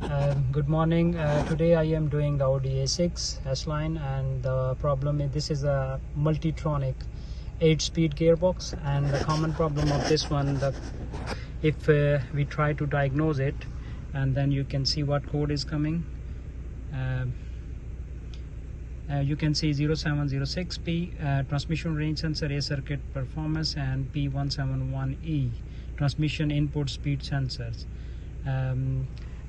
Good morning. Today I am doing the Audi A6 S-Line, and the problem is this is a multitronic 8-speed gearbox, and the common problem of this one, if we try to diagnose it, and then you can see what code is coming. You can see 0706P transmission range sensor A circuit performance, and P1721E transmission input speed sensors.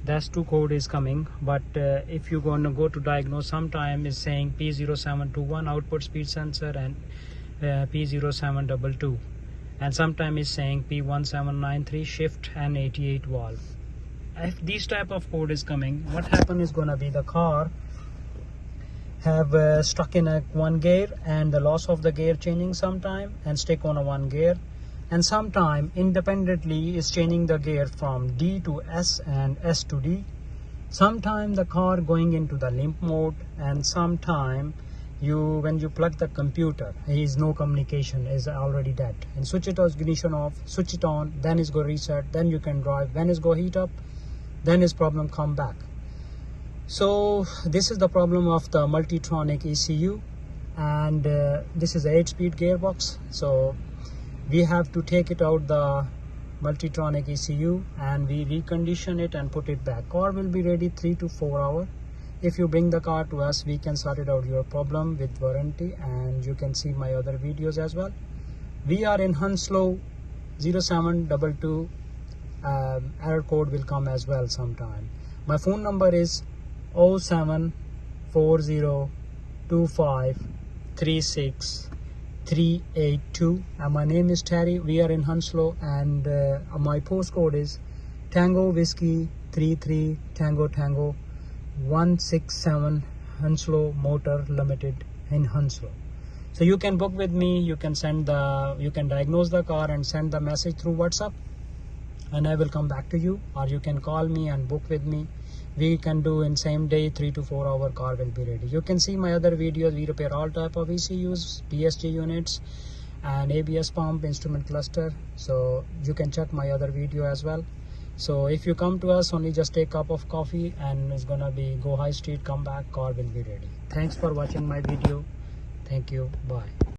That's two code is coming, but if you're going to go to diagnose, sometime is saying P0721 output speed sensor and P0722, and sometime is saying P1793 shift and 88 valve. If these type of code is coming, what happen is gonna be the car have stuck in a one gear, and the loss of the gear changing sometime and stick on a one gear, and sometime independently is changing the gear from D to S and S to D. Sometime the car going into the limp mode, and sometime when you plug the computer, is no communication, is already dead, and switch it off, ignition off, switch it on, then is go reset, then you can drive. When is go heat up, then his problem come back. So this is the problem of the multitronic ECU, and this is a 8-speed gearbox. So we have to take it out the multitronic ECU and we recondition it and put it back. Car will be ready 3 to 4 hours. If you bring the car to us, we can sort it out your problem with warranty, and you can see my other videos as well. We are in Heathrow 0722. Error code will come as well sometime. My phone number is 07402536382, and my name is Terry. We are in Heathrow, and my postcode is Tango Whiskey 33 Tango Tango 167 Heathrow Motor Limited in Heathrow. So you can book with me, you can diagnose the car and send the message through WhatsApp, and I will come back to you, or you can call me and book with me. We can do in same day, 3 to 4 hour car will be ready. You can see my other videos. We repair all type of ECUs, DSG units, and ABS pump, instrument cluster. So you can check my other video as well. So if you come to us, only just take a cup of coffee, and it's gonna be go high street, come back, car will be ready. Thanks for watching my video. Thank you. Bye.